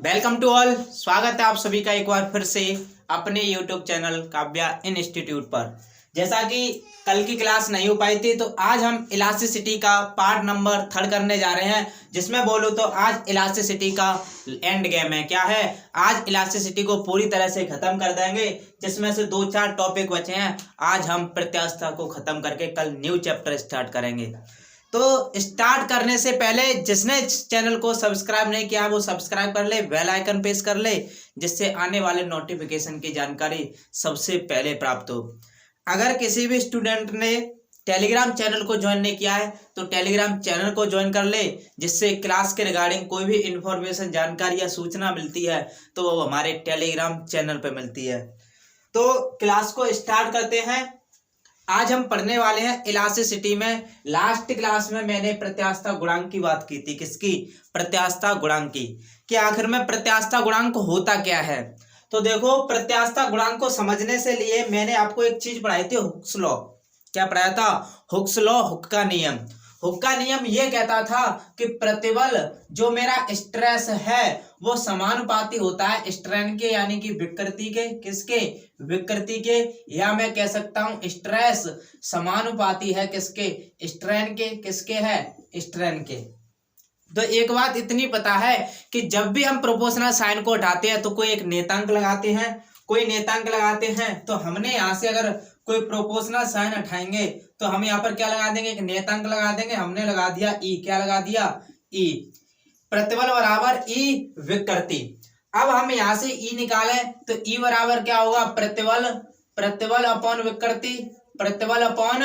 Welcome to all. स्वागत है आप सभी का एक बार फिर से अपने यूट्यूब चैनल काव्या इंस्टीट्यूट पर। जैसा कि कल की क्लास नहीं हो पाई थी, तो आज हम इलास्टिसिटी का पार्ट नंबर 3 करने जा रहे हैं, जिसमें बोलूँ तो आज इलास्टिसिटी का एंड गेम है। क्या है? आज इलास्टिसिटी को पूरी तरह से खत्म कर देंगे, जिसमें से 2-4 टॉपिक बचे हैं। आज हम प्रत्यास्थता को खत्म करके कल न्यू चैप्टर स्टार्ट करेंगे। तो स्टार्ट करने से पहले जिसने चैनल को सब्सक्राइब नहीं किया वो सब्सक्राइब कर ले, बेल आइकन प्रेस कर ले, जिससे आने वाले नोटिफिकेशन की जानकारी सबसे पहले प्राप्त हो। अगर किसी भी स्टूडेंट ने टेलीग्राम चैनल को ज्वाइन नहीं किया है तो टेलीग्राम चैनल को ज्वाइन कर ले, जिससे क्लास के रिगार्डिंग कोई भी इंफॉर्मेशन, जानकारी या सूचना मिलती है तो वो हमारे टेलीग्राम चैनल पे मिलती है। तो क्लास को स्टार्ट करते हैं। आज हम पढ़ने वाले हैं इलास्टिसिटी में। लास्ट क्लास में मैंने प्रत्यास्थता गुणांक की बात की थी। किसकी? प्रत्यास्थता गुणांक की। कि आखिर में प्रत्यास्थता गुणांक होता क्या है। तो देखो, प्रत्यास्थता गुणांक को समझने से लिए मैंने आपको एक चीज पढ़ाई थी, हुक्स लॉ। क्या पढ़ाया था? हुक्स लॉ, हुक का नियम। हुक का नियम ये कहता था कि प्रतिबल जो मेरा स्ट्रेस है वो समानुपाती होता है स्ट्रेन के, यानी कि विकृति के। किसके? विकृति के। या मैं कह सकता हूं स्ट्रेस समानुपाती है किसके? स्ट्रेन के। किसके है? स्ट्रेन के। तो एक बात इतनी पता है कि जब भी हम प्रोपोर्शनल साइन को हटाते हैं तो कोई एक नेतांक लगाते हैं, तो हमने यहाँ से अगर कोई प्रोपोर्शनल साइन हटाएंगे तो हम यहाँ पर क्या लगा देंगे? एक नेतांक लगा देंगे। हमने लगा दिया ई। क्या लगा दिया? ई। प्रतिबल बराबर ई विकृति। अब हम यहाँ से ई निकालें तो ई बराबर क्या होगा? प्रतिबल अपॉन विकृति। प्रतिबल अपॉन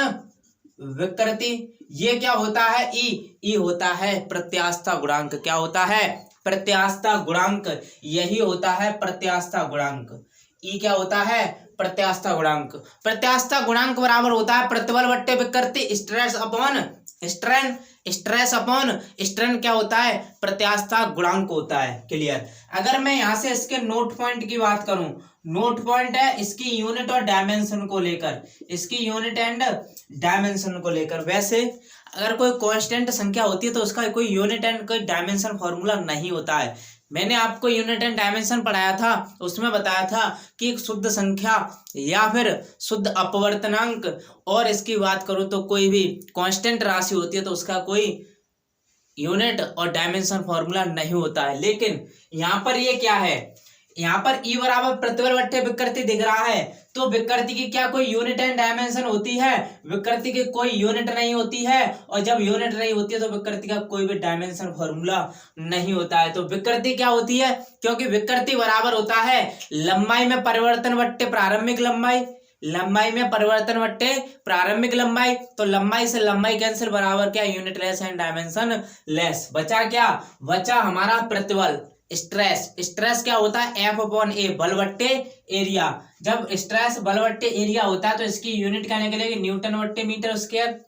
विकृति। ये क्या होता है? ई होता है प्रत्यास्थता गुणांक। क्या होता है? प्रत्यास्थता गुणांक। यही होता है प्रत्यास्थता गुणांक। ई क्या होता है? प्रत्यास्थता गुणांक। प्रत्यास्थता गुणांक बराबर होता है प्रतिबल बट्टे विकृति, stress upon strain. Stress upon strain क्या होता है? प्रत्यास्थता गुणांक होता है। क्लियर? अगर मैं यहाँ से इसके नोट पॉइंट की बात करूं, नोट पॉइंट है इसकी यूनिट और डायमेंशन को लेकर, इसकी यूनिट एंड डायमेंशन को लेकर। वैसे अगर कोई कांस्टेंट संख्या होती है तो उसका कोई यूनिट एंड कोई डायमेंशन फॉर्मूला नहीं होता है। मैंने आपको यूनिट एंड डायमेंशन पढ़ाया था, उसमें बताया था कि एक शुद्ध संख्या या फिर शुद्ध अपवर्तनांक, और इसकी बात करूं तो कोई भी कांस्टेंट राशि होती है तो उसका कोई यूनिट और डायमेंशन फॉर्मूला नहीं होता है। लेकिन यहाँ पर ये क्या है? यहाँ पर ई बराबर प्रतिबल बट्टे विकृति दिख रहा है, तो विकृति की क्या कोई यूनिट एंड डायमेंशन होती है? विकृति की कोई यूनिट नहीं होती है, और जब यूनिट नहीं होती है तो विकृति का कोई भी डायमेंशन फॉर्मूला नहीं होता है। तो विकृति क्या होती है? क्योंकि विकृति बराबर होता है लंबाई में परिवर्तन बट्टे प्रारंभिक लंबाई। लंबाई में परिवर्तन बट्टे प्रारंभिक लंबाई। तो लंबाई से लंबाई कैंसिल, बराबर क्या? Unit less and dimension less. बचा क्या? बचा हमारा प्रतिबल, स्ट्रेस। स्ट्रेस क्या होता है? एफ अपॉन ए, बल बट्टे एरिया। जब स्ट्रेस बल बट्टे एरिया होता है तो इसकी यूनिट क्या निकलेगी? न्यूटन बट्टे मीटर स्क्वायर।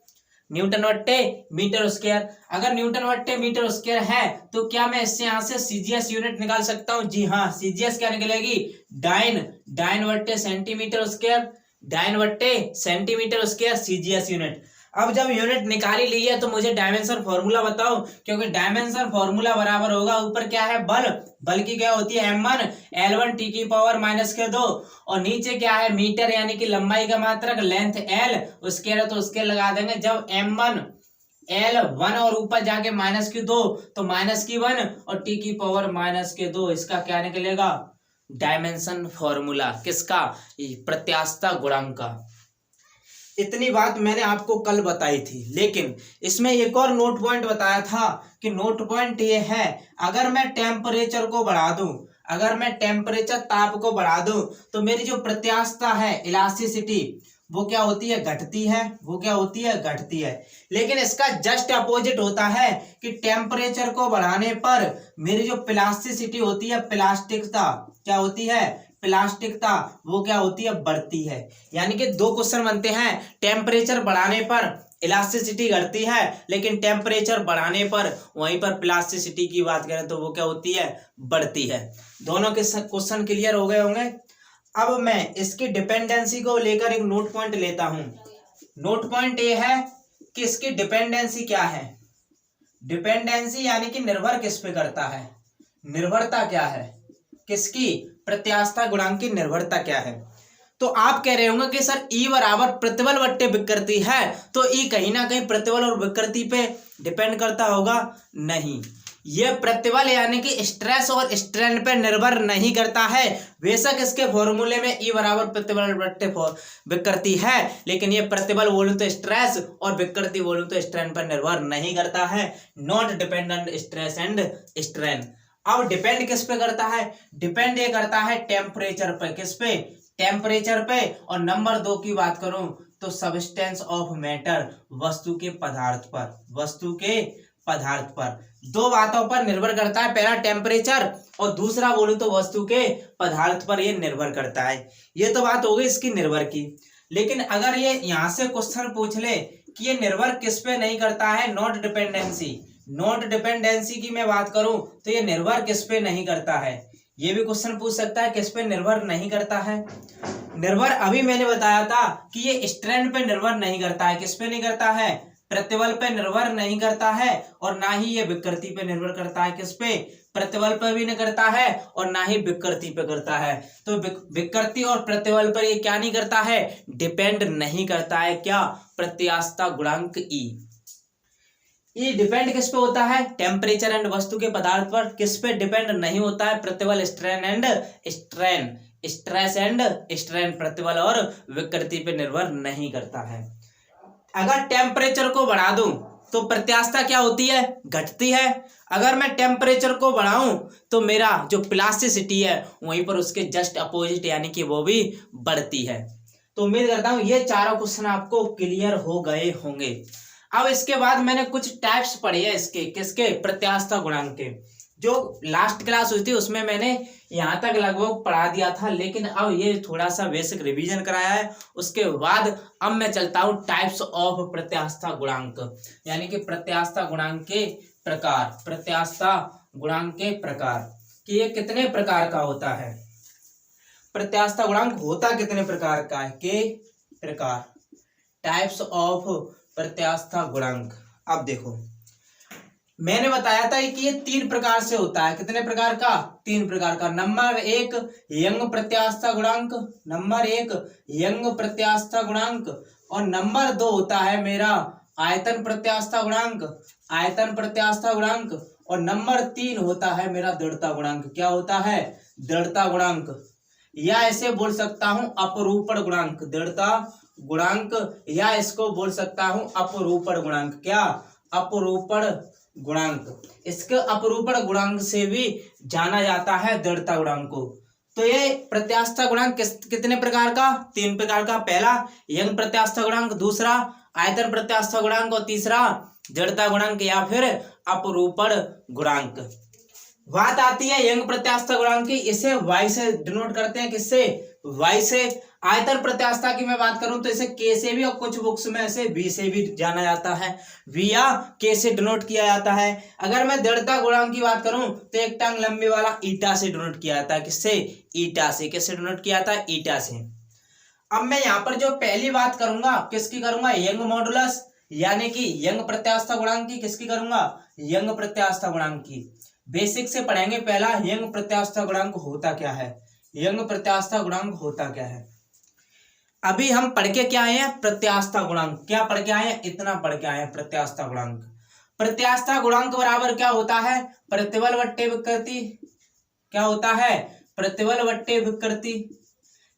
न्यूटन बट्टे मीटर स्क्वायर। अगर न्यूटन बट्टे मीटर स्क्वायर है तो क्या मैं इससे यहाँ से सीजीएस यूनिट निकाल सकता हूँ? जी हाँ, सीजीएस क्या निकलेगी? डाइन बट्टे सेंटीमीटर स्क्वायर। डाइन बट्टे सेंटीमीटर स्क्वायर सीजीएस यूनिट। अब जब यूनिट निकाली ली है तो मुझे डायमेंशन फॉर्मूला बताओ, क्योंकि डायमेंशन फॉर्मूला बराबर होगा, ऊपर क्या है? बल की क्या होती है? m1 l1 t की पावर -2, और नीचे क्या है? मीटर, यानी कि लंबाई का मात्रक, लेंथ l, उसके तो उसके लगा देंगे। जब m1 l1 और ऊपर जाके -2 तो -1 और t की पावर -2, इसका क्या निकलेगा? Dimension formula. किसका? प्रत्यास्थता गुणांक का। इतनी बात मैंने आपको कल बताई थी, लेकिन इसमें एक और नोट पॉइंट बताया था कि नोट पॉइंट ये है, अगर मैं टेम्परेचर को बढ़ा दूं, अगर मैं टेम्परेचर ताप को बढ़ा दूं तो मेरी जो प्रत्यास्थता है, इलास्टिसिटी, वो क्या होती है? घटती है। वो क्या होती है? घटती है। लेकिन इसका जस्ट अपोजिट होता है कि टेम्परेचर को बढ़ाने पर मेरी जो प्लास्टिसिटी होती है, प्लास्टिकता, क्या होती है? प्लास्टिकता, वो क्या होती है? बढ़ती है। यानी कि 2 क्वेश्चन बनते हैं। टेम्परेचर बढ़ाने पर इलास्टिसिटी घटती है, लेकिन टेम्परेचर बढ़ाने पर वहीं पर प्लास्टिसिटी की बात करें तो वो क्या होती है? बढ़ती है। दोनों के क्वेश्चन क्लियर हो गए होंगे। अब मैं इसकी डिपेंडेंसी को लेकर एक नोट पॉइंट लेता हूं। नोट पॉइंट ये है कि इसकी डिपेंडेंसी क्या है? डिपेंडेंसी यानी कि निर्भर किस पे करता है? निर्भरता क्या है, किसकी, प्रत्यास्थता गुणांक की निर्भरता क्या है। तो आप कह रहे होंगे कि सर ई बराबर प्रतिबल बट्टे विकृति है, तो ई कहीं ना कहीं प्रतिबल और विकृति पे डिपेंड करता होगा। नहीं, ये प्रतिबल यानी कि स्ट्रेस और स्ट्रेन पे निर्भर नहीं करता है। बेशक इसके फॉर्मूले में ई बराबर प्रतिबल बट्टे विकृति है, लेकिन ये प्रतिबल बोलूं तो स्ट्रेस और विकृति बोलूं तो स्ट्रेन पर निर्भर नहीं करता है। Not dependent stress and strain. अब डिपेंड किस पे करता है, डिपेंड ये करता है टेम्परेचर पे। किस पे, टेम्परेचर पे। और नंबर 2 की बात करूं तो सब्सटेंस ऑफ मैटर, वस्तु के पदार्थ पर, वस्तु के पदार्थ पर। दो बातों पर निर्भर करता है, पहला टेम्परेचर और दूसरा बोलूं तो वस्तु के पदार्थ पर ये निर्भर करता है। ये तो बात हो गई इसकी निर्भर की। लेकिन अगर ये यहाँ से क्वेश्चन पूछ ले कि ये निर्भर किस पे नहीं करता है, नॉट डिपेंडेंसी, नॉट डिपेंडेंसी की मैं बात करूं तो ये निर्भर किस पे नहीं करता है, ये भी क्वेश्चन पूछ सकता है किस पे निर्भर नहीं करता है। निर्भर अभी मैंने बताया था कि ये स्ट्रेन पे निर्भर नहीं करता है। किस पे नहीं करता है, प्रतिबल पे निर्भर नहीं करता है, और ना ही ये विकृति पे निर्भर करता है। किस पे, प्रतिबल पर भी नहीं करता है और ना ही विकृति पे करता है। तो विकृति और प्रतिबल पर ये क्या नहीं करता है, डिपेंड नहीं करता है। क्या, प्रत्यास्थता गुणांक ई। ये डिपेंड किस पे होता है, टेम्परेचर एंड वस्तु के पदार्थ पर। किस पे डिपेंड नहीं होता है, प्रतिबल, strain and strain, stress and strain, प्रतिबल और विकृति पे निर्भर नहीं करता है। अगर टेम्परेचर को बढ़ा दूं तो प्रत्यास्थता क्या होती है, घटती है। अगर मैं टेम्परेचर को बढ़ाऊं तो मेरा जो प्लास्टिसिटी है वहीं पर उसके जस्ट अपोजिट यानी कि वो भी बढ़ती है। तो उम्मीद करता हूं ये चारों क्वेश्चन आपको क्लियर हो गए होंगे। अब इसके बाद मैंने कुछ टाइप्स पढ़े हैं इसके, किसके, प्रत्यास्थता गुणांक के। जो लास्ट क्लास हुई थी उसमें मैंने यहाँ तक लगभग पढ़ा दिया था, लेकिन अब ये थोड़ा सा बेसिक रिवीजन कराया है। उसके बाद अब मैं चलता हूँ टाइप्स ऑफ प्रत्यास्थता गुणांक, यानी कि प्रत्यास्थता गुणांक के प्रकार। प्रत्यास्थता गुणांक के प्रकार कि ये कितने प्रकार का होता है, प्रत्यास्थता गुणांक होता कितने प्रकार का है, के प्रकार, टाइप्स ऑफ प्रत्यास्थता गुणांक। अब देखो मैंने बताया था कि ये 3 प्रकार से होता है। कितने प्रकार का, 3 प्रकार का। नंबर 1 यंग प्रत्यास्थता गुणांक, नंबर 1 यंग प्रत्यास्थता गुणांक, और नंबर 2 होता है मेरा आयतन प्रत्यास्थता गुणांक, आयतन प्रत्यास्थता गुणांक, और नंबर 3 होता है मेरा दृढ़ता गुणांक। क्या होता है, दृढ़ता गुणांक, या ऐसे बोल सकता हूं अपरूपण गुणांक, दृढ़ता गुणांक, या इसको बोल सकता हूं अपरूपण गुणांक। क्या, अपरूपण गुणांक। इसके अपरूपण गुणांक से भी जाना जाता है दृढ़ता गुणांक को। तो ये प्रत्यास्थता गुणांक कितने प्रकार का, 3 प्रकार का। पहला यंग प्रत्यास्थता गुणांक, दूसरा आयतन प्रत्यास्थता गुणांक, और तीसरा दृढ़ता गुणांक या फिर अपरूपण गुणांक। बात आती है यंग प्रत्यास्थता गुणांक की, इसे वाई से डिनोट करते हैं। किससे, वाई से। आयतन प्रत्यास्थता की मैं बात करूं तो इसे के से भी और कुछ बुक्स में इसे बी से भी जाना जाता है, वी या के से डिनोट किया जाता है। अगर मैं दृढ़ता गुणांक की बात करूं तो एक टांग लंबी वाला ईटा से डिनोट किया जाता है। किससे, ईटा से। किससे डिनोट किया जाता है, ईटा से। अब मैं यहाँ पर जो पहली बात करूंगा किसकी करूंगा, यंग मॉडुलस, यानी कि यंग प्रत्यास्थता गुणांक की। किसकी करूंगा, यंग प्रत्यास्थता गुणांक की। बेसिक से पढ़ेंगे। पहला यंग प्रत्यास्थता गुणांक होता क्या है, यंग प्रत्यास्थता गुणांक होता क्या है। अभी हम पढ़ के क्या आए हैं, प्रत्यास्थता गुणांक। क्या पढ़ के आए हैं, इतना पढ़ के आए हैं प्रत्यास्थता गुणांक। प्रत्यास्थता गुणांक बराबर क्या होता है, प्रतिबल बट्टे विकृति। क्या होता है, प्रतिबल बट्टे विकृति।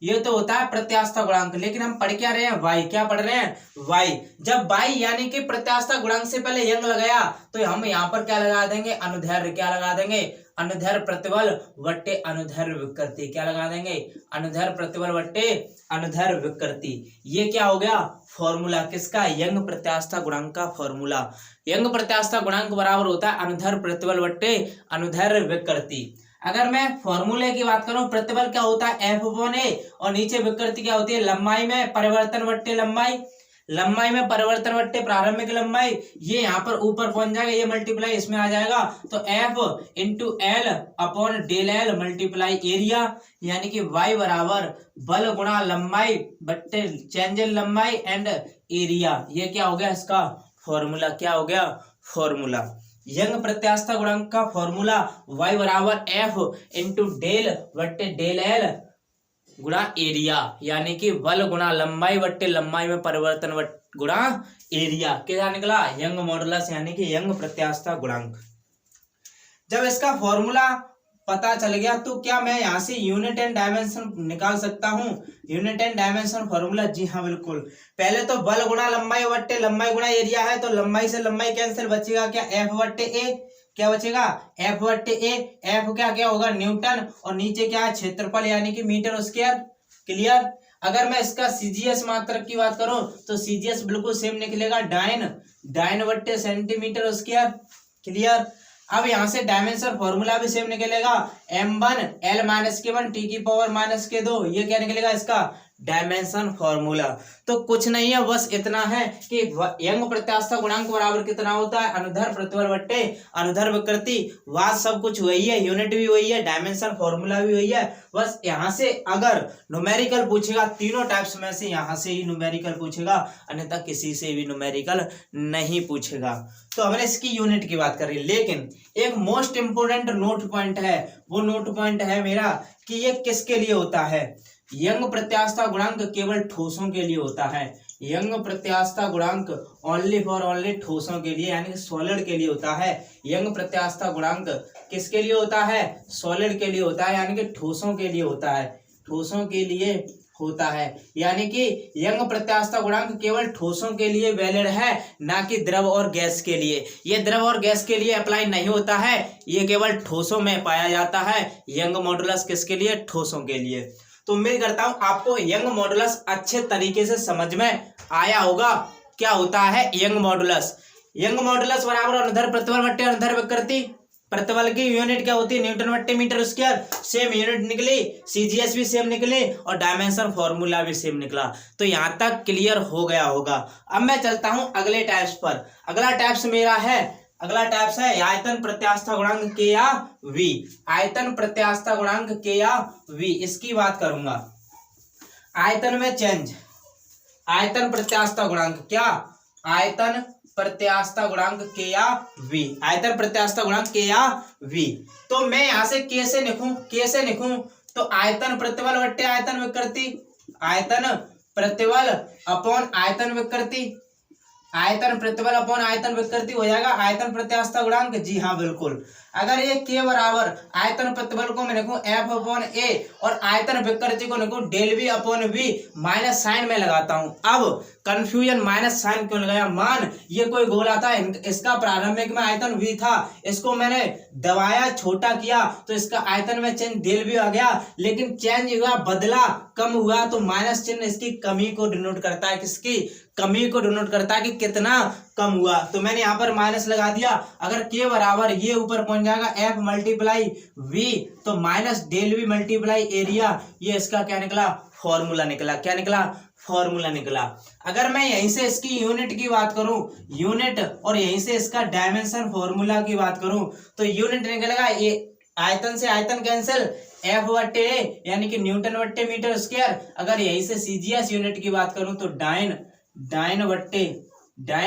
ये तो होता है प्रत्यास्थता गुणांक। लेकिन हम पढ़ क्या रहे हैं, वाई। क्या पढ़ रहे हैं, वाई। जब वाई यानी कि प्रत्यास्थता गुणांक से पहले यंग लगाया तो हम यहाँ पर क्या लगा देंगे, अनुदैर्ध्य। क्या लगा देंगे, अनुदैर्ध्य प्रतिबल बट्टे अनुदैर्ध्य विकृति। क्या लगा देंगे, अनुदैर्ध्य प्रतिबल बट्टे अनुदैर्ध्य विकृति। ये क्या हो गया, फॉर्मूला किसका, यंग प्रत्यास्थता गुणांक का फॉर्मूला। यंग प्रत्यास्थता गुणांक बराबर होता है अनुदैर्ध्य प्रतिबल बट्टे अनुदैर्ध्य विकृति। अगर मैं फॉर्मूले की बात करूं, प्रतिबल क्या होता है F/A, और नीचे विकृति क्या होती है, लंबाई में परिवर्तन बट्टे लंबाई, लंबाई में परिवर्तन बट्टे प्रारंभिक लंबाई। ये यहाँ पर ऊपर पहुंच जाएगा, ये मल्टीप्लाई इसमें आ जाएगा, तो F/L/del मल्टीप्लाई एरिया, यानी कि Y बराबर बल गुणा लंबाई बट्टे चेंज इन लंबाई एंड एरिया। ये क्या हो गया इसका फॉर्मूला। क्या हो गया, फॉर्मूला। यंग प्रत्यास्थता गुणांक का फॉर्मूला y बराबर एफ इंटू डेल बट्टे डेल एल गुणा एरिया, यानी कि बल गुणा लंबाई बट्टे लंबाई में परिवर्तन गुणा एरिया। क्या निकला? यंग मॉडुलस यानी कि यंग प्रत्यास्थता गुणांक। जब इसका फॉर्मूला पता चल गया तो क्या मैं यहाँ से यूनिट एंड डायमेंशन निकाल सकता हूँ? यूनिट एंड डायमेंशन फॉर्मूला, जी हाँ बिल्कुल। पहले तो बल गुणा लंबाई बट्टे लंबाई गुणा एरिया है, तो लंबाई से लंबाई कैंसिल, बचेगा क्या? एफ बट्टे ए। क्या बचेगा? एफ बट्टे ए। एफ क्या क्या होगा? न्यूटन, और नीचे क्या है? क्षेत्रफल यानी कि मीटर स्क्वायर। क्लियर? अगर मैं इसका सीजीएस मात्रक की बात करूं तो सीजीएस बिल्कुल सेम निकलेगा, डाइन बट्टे सेंटीमीटर स्क्वायर। क्लियर? अब यहां से डायमेंशन फॉर्मूला भी सेम निकलेगा, m1 l-k1 t की पावर -k2। ये क्या निकलेगा? इसका डायमेंशन फॉर्मूला। तो कुछ नहीं है, बस इतना है कि यंग प्रत्यास्थता गुणांक बराबर कितना होता है? अनुदैर्ध्य प्रतिबल बट्टे अनुदैर्ध्य विकृति। बात सब कुछ वही है, यूनिट भी वही है, डायमेंशन फॉर्मूला भी वही है। बस यहाँ से अगर न्यूमेरिकल पूछेगा, तीनों टाइप्स में से यहाँ से ही न्यूमेरिकल पूछेगा, अन्यथा किसी से भी न्यूमेरिकल नहीं पूछेगा। तो हमने इसकी यूनिट की बात करी, लेकिन एक मोस्ट इंपोर्टेंट नोट पॉइंट है, वो नोट पॉइंट है मेरा कि ये किसके लिए होता है? यंग प्रत्यास्थता गुणांक केवल ठोसों के लिए होता है। यंग प्रत्यास्थता गुणांक ओनली फॉर ओनली ठोसों के लिए, यानी कि सॉलिड के लिए होता है। यंग प्रत्यास्थता गुणांक किसके लिए होता है? सॉलिड के लिए होता है, यानी कि ठोसों के लिए होता है। ठोसों के लिए होता है, यानी कि यंग प्रत्यास्थता गुणांक केवल ठोसों के लिए वैलिड है, ना कि द्रव और गैस के लिए। ये द्रव और गैस के लिए अप्लाई नहीं होता है, ये केवल ठोसों में पाया जाता है। यंग मॉडुलस किसके लिए? ठोसों के लिए। तो उम्मीद करता हूं आपको यंग मॉडुलस अच्छे तरीके से समझ में आया होगा। क्या होता है यंग मॉडुलस? यंग मॉडुलस बराबर अनुदैर्ध्य प्रतिबल बट्टे अनुदैर्ध्य विकृति। प्रतिबल की यूनिट क्या होती है? न्यूटन बट्टे मीटर स्क्वायर। सेम यूनिट निकली, सीजीएस भी सेम निकली, और डायमेंशन फॉर्मूला भी सेम निकला। तो यहाँ तक क्लियर हो गया होगा। अब मैं चलता हूँ अगले टाइप्स पर। अगला टाइप्स है आयतन प्रत्यास्थता गुणांक के या वी। आयतन प्रत्यास्थता गुणांक के या वी, इसकी बात करूंगा। आयतन में चेंज, आयतन प्रत्यास्थता गुणांक क्या? आयतन प्रत्यास्थता गुणांक के या वी। आयतन प्रत्यास्थता गुणांक के या वी। तो मैं यहां से कैसे लिखूं? तो आयतन प्रतिबल बट्टे आयतन विकृति, आयतन प्रतिबल अपॉन आयतन विकृति, आयतन प्रतिबल अपॉन आयतन विकृति हो जाएगा आयतन प्रत्यास्थता गुणांक। जी हाँ बिल्कुल। अगर ये के बराबर आयतन प्रतिबल को मैं लिखूं एफ अपॉन ए और आयतन विकृति को लिखूं del V upon V, minus sign में लगाता हूं। अब कंफ्यूजन, माइनस साइन क्यों लगाया? मान ये कोई गोला था, इसका प्रारंभिक में आयतन वी था, इसको मैंने दबाया, छोटा किया, तो इसका आयतन में चेंज डेल वी आ गया, लेकिन चेंज हुआ, बदला, कम हुआ, तो माइनस चिन्ह इसकी कमी को डिनोट करता है। किसकी? कमी को डिनोट करता है कि कितना कम हुआ। तो मैंने यहाँ पर माइनस लगा दिया। अगर के बराबर ये ऊपर पहुंच जाएगा एफ मल्टीप्लाई वी, तो minus del V multiply area, ये इसका क्या निकला? फॉर्मूला निकला। क्या निकला? फॉर्मूला निकला। अगर मैं यहीं से इसकी यूनिट की बात करूं, यूनिट, और यहीं से इसका डायमेंशन फॉर्मूला की बात करूं, तो यूनिट निकलेगा ये आयतन से आयतन कैंसिल, एफ बट्टे ए यानी कि न्यूटन बट्टे मीटर स्क्वायर। अगर यहीं से सीजीएस यूनिट की बात करूं तो डाइन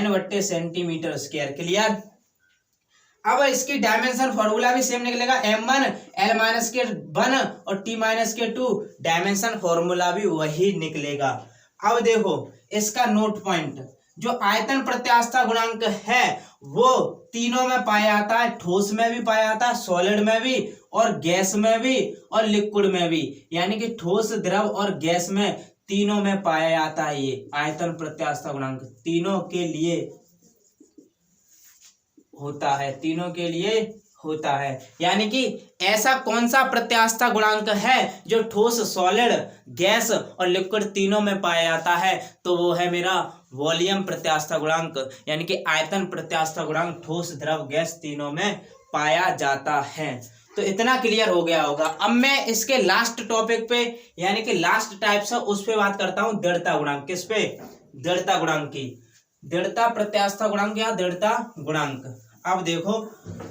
बट्टे सेंटीमीटर स्क्वायर। क्लियर? अब इसकी डायमेंशन फॉर्मूला भी सेम निकलेगा, m1 l-k1 और t-k2, डायमेंशन फॉर्मूला भी वही निकलेगा। अब देखो इसका नोट पॉइंट, जो आयतन प्रत्यास्थता गुणांक है वो तीनों में पाया जाता है, ठोस में भी पाया जाता है, सॉलिड में भी, और गैस में भी, और लिक्विड में भी, यानी कि ठोस, द्रव और गैस में, तीनों में पाया जाता है। ये आयतन प्रत्यास्थता गुणांक तीनों के लिए होता है, तीनों के लिए होता है। यानी कि ऐसा कौन सा प्रत्यास्थता गुणांक है जो ठोस, सॉलिड, गैस और लिक्विड तीनों में पाया जाता है? तो वो है मेरा वॉल्यूम प्रत्यास्थता गुणांक, यानी कि आयतन प्रत्यास्थता गुणांक ठोस, द्रव, गैस तीनों में पाया जाता है। तो इतना क्लियर हो गया होगा। अब मैं इसके लास्ट टॉपिक पे, यानी कि लास्ट टाइप्स है, उस पे बात करता हूं, दृढ़ता गुणांक। किस पे? दृढ़ता गुणांक की। दृढ़ता प्रत्यास्थता गुणांक या दृढ़ता गुणांक। अब देखो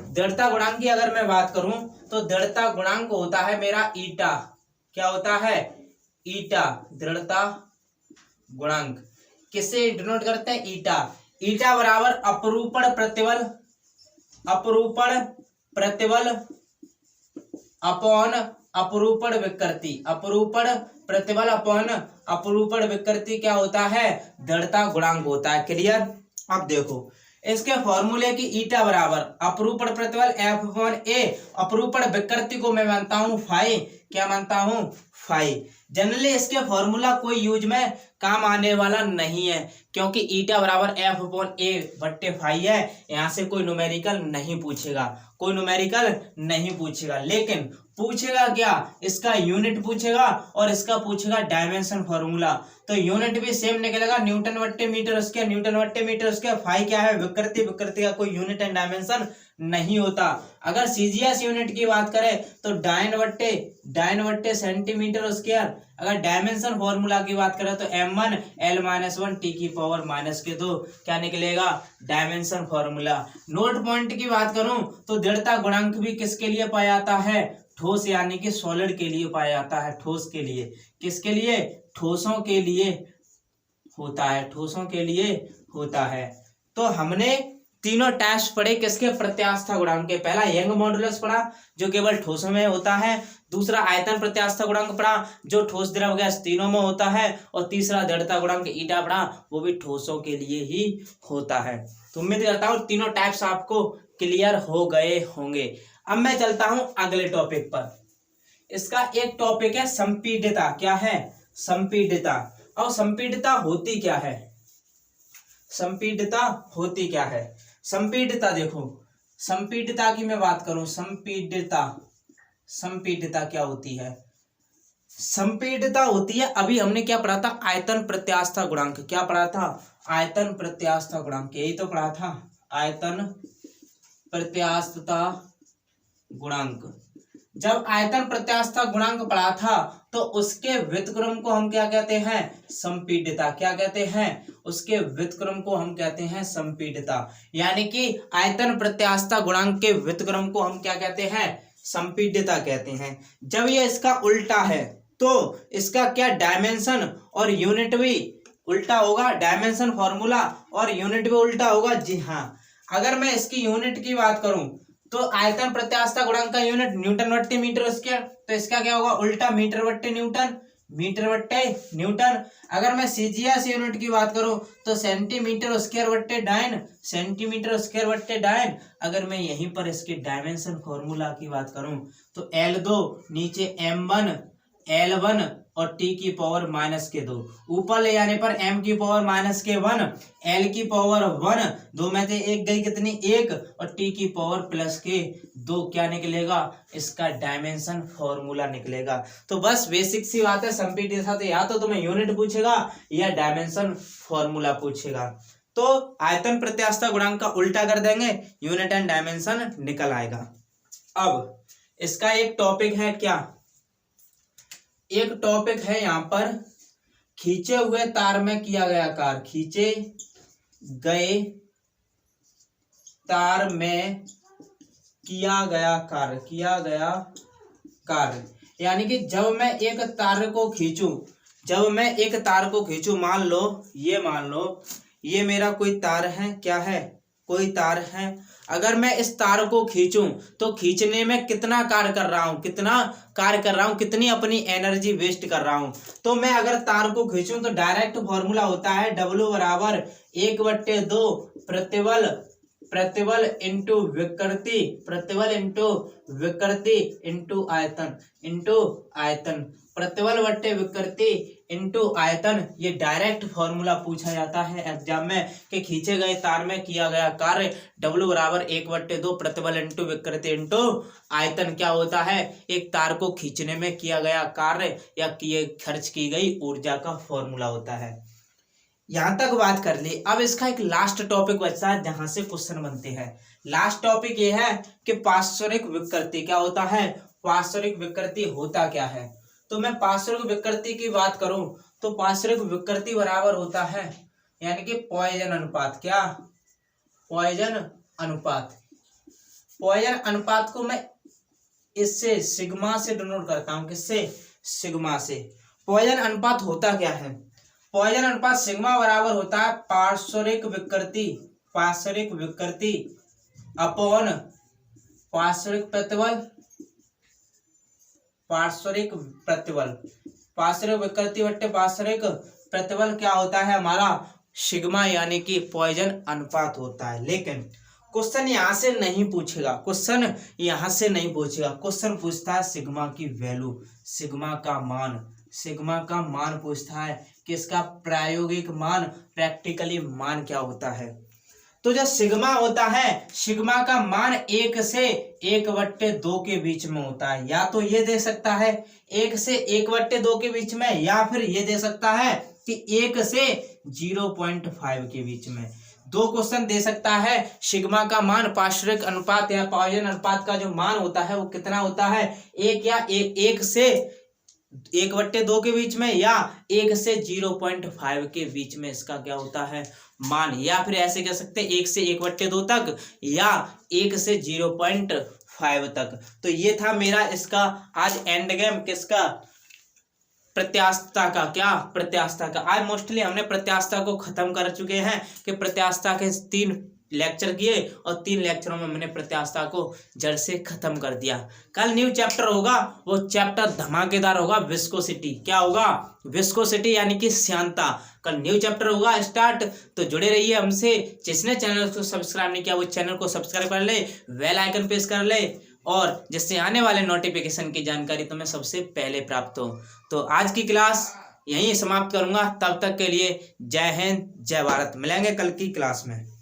दृढ़ता गुणांक की अगर मैं बात करूं तो दृढ़ता गुणांक होता है मेरा ईटा। क्या होता है? ईटा। दृढ़ता गुणांक किससे डिनोट करते हैं? ईटा। ईटा बराबर अपरूपण प्रतिबल अपरूपण प्रतिबल अपॉन अपरूपण विकृति, अपरूपण प्रतिबल अपॉन अपरूपण विकृति क्या होता है, दृढ़ता गुणांक होता है। क्लियर। अब देखो इसके फॉर्मूले की ईटा बराबर अपरूपण प्रतिबल एफ अपॉन ए, अपरूपण विकृति को मैं मानता हूं फाई, क्या मानता हूं, फाई। जनरली इसके फॉर्मूला कोई यूज में काम आने वाला नहीं है, क्योंकि ईटा बराबर एफ अपॉन ए बट्टे फाई है। यहाँ से कोई न्यूमेरिकल नहीं पूछेगा, कोई न्यूमेरिकल नहीं पूछेगा, लेकिन पूछेगा क्या, इसका यूनिट पूछेगा और इसका पूछेगा डायमेंशन फॉर्मूला। तो यूनिट भी सेम निकलेगा, न्यूटन बट्टे मीटर स्क्वायर, न्यूटन बट्टे मीटर स्क्वायर। फाई क्या है, विकृति, विकृति का कोई यूनिट एंड डायमेंशन नहीं होता। अगर सीजीएस यूनिट की बात करें तो डाइन बट्टे सेंटीमीटर स्क्वायर। अगर डायमेंशन फॉर्मूला की बात करें तो m1 l-1 t की पावर -2 क्या निकलेगा, डायमेंशन फॉर्मूला। नोट पॉइंट की बात करूं तो दृढ़ता गुणांक भी किसके लिए पाया जाता है, ठोस यानी कि सॉलिड के लिए पाया जाता है, ठोस के लिए। किसके लिए, ठोसों के लिए होता है, ठोसों के लिए होता है। तो हमने तीनों टेस्ट पढ़े किसके, प्रत्यास्था गुणांक के। पहला यंग मॉडुलस पढ़ा जो केवल ठोसों में होता है, दूसरा आयतन प्रत्यास्था गुणांक पढ़ा जो ठोस द्रव गैस तीनों में होता है, और तीसरा दृढ़ता गुणांक ईटा पढ़ा वो भी ठोसों के लिए ही होता है। तो उम्मीद करता हूँ तीनों टाइप्स आपको क्लियर हो गए होंगे। अब मैं चलता हूं अगले टॉपिक पर। इसका एक टॉपिक है संपीडिता। क्या है, संपीडिता। और संपीडिता होती क्या है, संपीडिता होती क्या है। संपीडिता देखो, संपीडिता की मैं बात करूं, संपीडिता, संपीडिता क्या होती है, संपीडिता होती है, अभी हमने क्या पढ़ा था, आयतन प्रत्यास्था गुणांक। क्या पढ़ा था, आयतन प्रत्यास्था गुणांक, यही तो पढ़ा था, आयतन प्रत्यास्थता गुणांक। जब आयतन प्रत्यास्था गुणांक पढ़ा था तो उसके व्युत्क्रम को हम क्या कहते हैं, संपीडिता। क्या कहते हैं, उसके व्युत्क्रम को हम कहते हैं संपीडिता। यानी कि आयतन प्रत्यास्था गुणांक के व्युत्क्रम को हम क्या कहते हैं, संपीडिता कहते हैं। जब ये इसका उल्टा है तो इसका क्या, डायमेंशन और यूनिट भी उल्टा होगा, डायमेंशन फॉर्मूला और यूनिट भी उल्टा होगा। जी हाँ, अगर मैं इसकी यूनिट की बात करूं तो आयतन प्रत्यास्था गुणांक का यूनिट न्यूटन बट्टे मीटर स्क्वायर, तो इसका क्या होगा उल्टा, मीटर बट्टे न्यूटन, मीटर बट्टे न्यूटन। अगर मैं सीजीएस यूनिट की बात करूं तो सेंटीमीटर स्क्वायर बट्टे डाइन, सेंटीमीटर स्क्वायर बट्टे डाइन। अगर मैं यहीं पर इसके डायमेंशन फॉर्मूला की बात करूं तो L2 नीचे m1 L1 और t की पावर -2, ऊपर ले जाने पर m की पावर -1, L की पावर 1, दो में से एक गई कितनी, 1, और t की पावर +2 क्या निकलेगा, इसका डायमेंशन फॉर्मूला निकलेगा। तो बस बेसिक सी बात है, संपीडिता तो या तो तुम्हें यूनिट पूछेगा या डायमेंशन फॉर्मूला पूछेगा। तो आयतन प्रत्यास्था गुणांक का उल्टा कर देंगे, यूनिट एंड डायमेंशन निकल आएगा। अब इसका एक टॉपिक है क्या, एक टॉपिक है यहाँ पर, खींचे हुए तार में किया गया कार्य, खींचे गए तार में किया गया कार्य, किया गया कार्य। यानी कि जब मैं एक तार को खींचूं, जब मैं एक तार को खींचूं, मान लो ये मेरा कोई तार है, क्या है, कोई तार है। अगर मैं इस तार को खींचूं तो खींचने में कितना कार्य कर रहा हूं, कितना कार्य कर रहा हूं, कितनी अपनी एनर्जी वेस्ट कर रहा हूं। तो मैं अगर तार को खींचूं तो डायरेक्ट फॉर्मूला होता है W बराबर 1/2 प्रतिबल इंटू विकृति, प्रतिबल इंटू विकृति इंटू आयतन, प्रतिबल बट्टे विकृति इंटू आयतन। ये डायरेक्ट फॉर्मूला पूछा जाता है एग्जाम में कि खींचे गए तार में किया गया कार्य W बराबर 1/2 प्रतिबल इंटू विकृति इंटू आयतन क्या होता है, एक तार को खींचने में किया गया कार्य या खर्च की गई ऊर्जा का फॉर्मूला होता है। यहां तक बात कर ली। अब इसका एक लास्ट टॉपिक बचता है जहां से क्वेश्चन बनते हैं। लास्ट टॉपिक ये है कि पार्श्विक विकृति क्या होता है, पार्श्विक विकृति होता क्या है। तो मैं पार्श्विक विकृति की बात करूं तो पार्श्विक विकृति बराबर होता है यानी कि पॉइजन अनुपात। क्या, पॉइजन अनुपात। पॉइजन अनुपात को मैं इससे सिग्मा से डिनोट करता हूं, किससे, सिग्मा से। पॉइजन अनुपात होता क्या है, पॉइजन अनुपात सिग्मा बराबर होता है पार्श्विक विकृति, पार्श्विक विकृति अपॉन पार्श्विक प्रतिबल, पार्श्विक प्रतिबल, पार्श्विक विकृति बट्टे पार्श्विक प्रतिबल क्या होता है हमारा सिग्मा यानी कि पॉइजन अनुपात होता है। लेकिन क्वेश्चन यहाँ से नहीं पूछेगा, क्वेश्चन यहाँ से नहीं पूछेगा, क्वेश्चन पूछता है सिग्मा की वैल्यू, सिग्मा का मान, सिग्मा का मान पूछता है कि इसका प्रायोगिक मान, प्रैक्टिकली मान क्या होता है। तो जो सिग्मा होता है, सिग्मा का मान 1 से 1/2 के बीच में होता है। या तो ये दे सकता है 1 से 1/2 के बीच में, या फिर ये दे सकता है कि 1 से 0.5 के बीच में। दो क्वेश्चन दे सकता है। सिग्मा का मान पार्श्विक अनुपात या पॉइजन अनुपात का जो मान होता है वो कितना होता है, 1 या 1 से 1/2 के बीच में, या 1 से 0.5 के बीच में इसका क्या होता है मान। या फिर ऐसे कह सकते हैं 1 से 1/2 तक, या 1 से 0.5 तक। तो ये था मेरा इसका आज एंड गेम किसका, प्रत्यास्थता का। क्या प्रत्यास्थता का। आज मोस्टली हमने प्रत्यास्थता को खत्म कर चुके हैं कि प्रत्यास्थता के 3 लेक्चर किए और 3 लेक्चरों में मैंने प्रत्यास्थता को जड़ से खत्म कर दिया। कल न्यू चैप्टर होगा, वो चैप्टर धमाकेदार होगा, विस्कोसिटी। क्या होगा, विस्कोसिटी यानी कि श्यानता। कल न्यू चैप्टर होगा स्टार्ट, तो जुड़े रहिए हमसे। जिसने चैनल को सब्सक्राइब नहीं किया वो चैनल को सब्सक्राइब कर ले, बेल आइकन प्रेस कर ले, और जिससे आने वाले नोटिफिकेशन की जानकारी तुम्हें सबसे पहले प्राप्त हो। तो आज की क्लास यहीं समाप्त करूंगा। तब तक के लिए जय हिंद, जय भारत। मिलेंगे कल की क्लास में।